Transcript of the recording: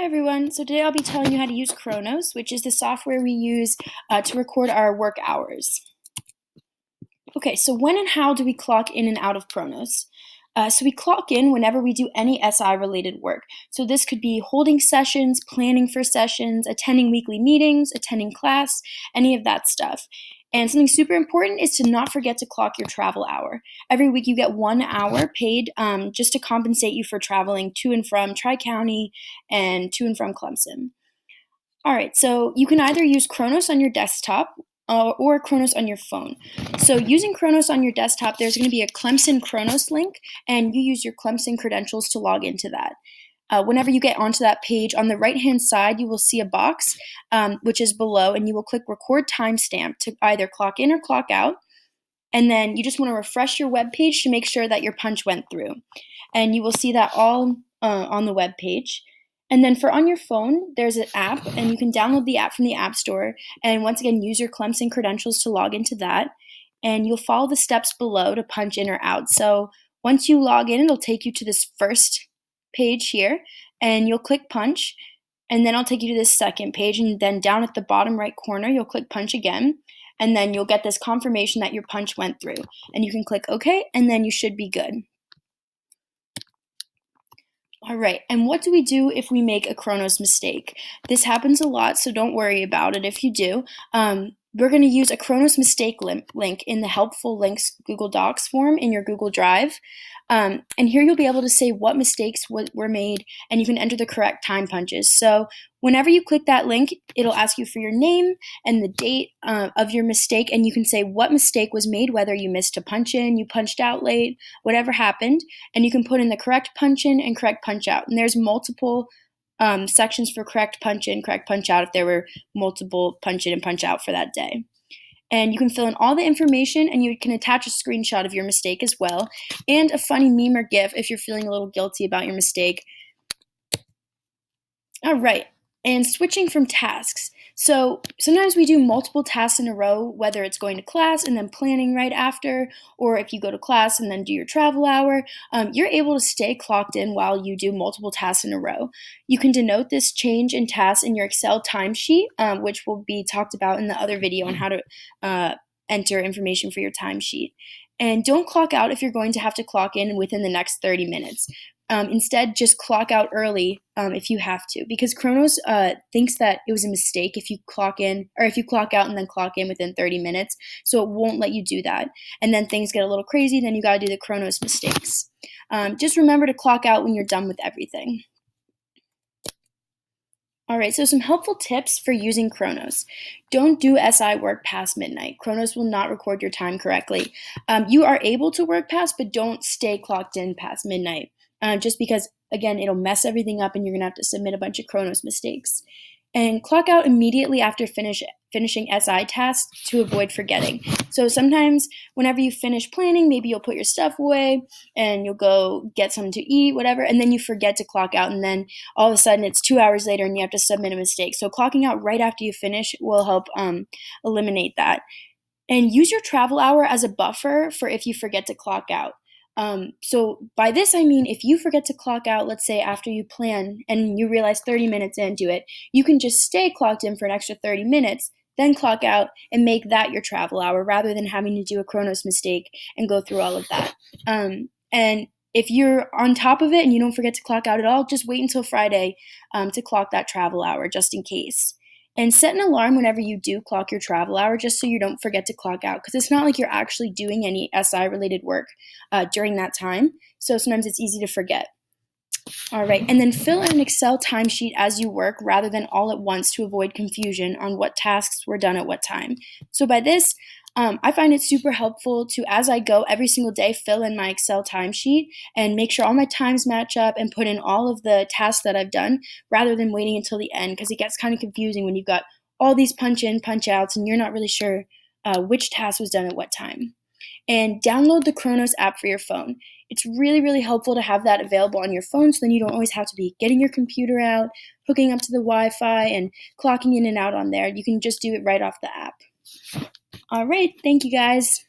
Hi everyone, so today I'll be telling you how to use Kronos, which is the software we use to record our work hours. Okay, so when and how do we clock in and out of Kronos? So we clock in whenever we do any SI related work. So this could be holding sessions, planning for sessions, attending weekly meetings, attending class, any of that stuff. And something super important is to not forget to clock your travel hour. Every week you get 1 hour paid just to compensate you for traveling to and from Tri-County and to and from Clemson. All right, so you can either use Kronos on your desktop or Kronos on your phone. So using Kronos on your desktop, there's going to be a Clemson Kronos link, and you use your Clemson credentials to log into that. Whenever you get onto that page, on the right-hand side, you will see a box, which is below, and you will click Record Timestamp to either clock in or clock out. And then you just want to refresh your web page to make sure that your punch went through. And you will see that all on the web page. And then for on your phone, there's an app, and you can download the app from the App Store. And once again, use your Clemson credentials to log into that. And you'll follow the steps below to punch in or out. So once you log in, it'll take you to this first page here, and you'll click punch. And then I'll take you to this second page. And then down at the bottom right corner, you'll click punch again. And then you'll get this confirmation that your punch went through. And you can click OK, and then you should be good. All right, and what do we do if we make a Kronos mistake? This happens a lot, so don't worry about it if you do. We're going to use a Kronos mistake link in the helpful links Google Docs form in your Google Drive. And here you'll be able to say what mistakes were made, and you can enter the correct time punches. So whenever you click that link, it'll ask you for your name and the date of your mistake, and you can say what mistake was made, whether you missed a punch in, you punched out late, whatever happened, and you can put in the correct punch in and correct punch out. And there's multiple sections for correct punch in, correct punch out if there were multiple punch in and punch out for that day. And you can fill in all the information, and you can attach a screenshot of your mistake as well, and a funny meme or GIF if you're feeling a little guilty about your mistake. All right, and switching from tasks. So sometimes we do multiple tasks in a row, whether it's going to class and then planning right after, or if you go to class and then do your travel hour, you're able to stay clocked in while you do multiple tasks in a row. You can denote this change in tasks in your Excel timesheet, which will be talked about in the other video on how to enter information for your timesheet. And don't clock out if you're going to have to clock in within the next 30 minutes. Instead, just clock out early if you have to, because Kronos thinks that it was a mistake if you clock in or if you clock out and then clock in within 30 minutes, so it won't let you do that. And then things get a little crazy, then you got to do the Kronos mistakes. Just remember to clock out when you're done with everything. All right, so some helpful tips for using Kronos. Don't do SI work past midnight. Kronos will not record your time correctly. You are able to work past, but don't stay clocked in past midnight. Just because, again, it'll mess everything up and you're going to have to submit a bunch of Kronos mistakes. And clock out immediately after finishing SI tasks to avoid forgetting. So sometimes whenever you finish planning, maybe you'll put your stuff away and you'll go get something to eat, whatever, and then you forget to clock out, and then all of a sudden it's 2 hours later and you have to submit a mistake. So clocking out right after you finish will help eliminate that. And use your travel hour as a buffer for if you forget to clock out. So by this, I mean, if you forget to clock out, let's say after you plan and you realize 30 minutes into it, you can just stay clocked in for an extra 30 minutes, then clock out and make that your travel hour rather than having to do a Kronos mistake and go through all of that. And if you're on top of it and you don't forget to clock out at all, just wait until Friday to clock that travel hour just in case. And set an alarm whenever you do clock your travel hour just so you don't forget to clock out, because it's not like you're actually doing any SI-related work during that time, so sometimes it's easy to forget. All right, and then fill in an Excel timesheet as you work rather than all at once to avoid confusion on what tasks were done at what time. So by this, I find it super helpful to, as I go every single day, fill in my Excel timesheet and make sure all my times match up and put in all of the tasks that I've done rather than waiting until the end, because it gets kind of confusing when you've got all these punch in, punch outs, and you're not really sure which task was done at what time. And download the Kronos app for your phone. It's really, really helpful to have that available on your phone, so then you don't always have to be getting your computer out, hooking up to the Wi-Fi, and clocking in and out on there. You can just do it right off the app. All right, thank you guys.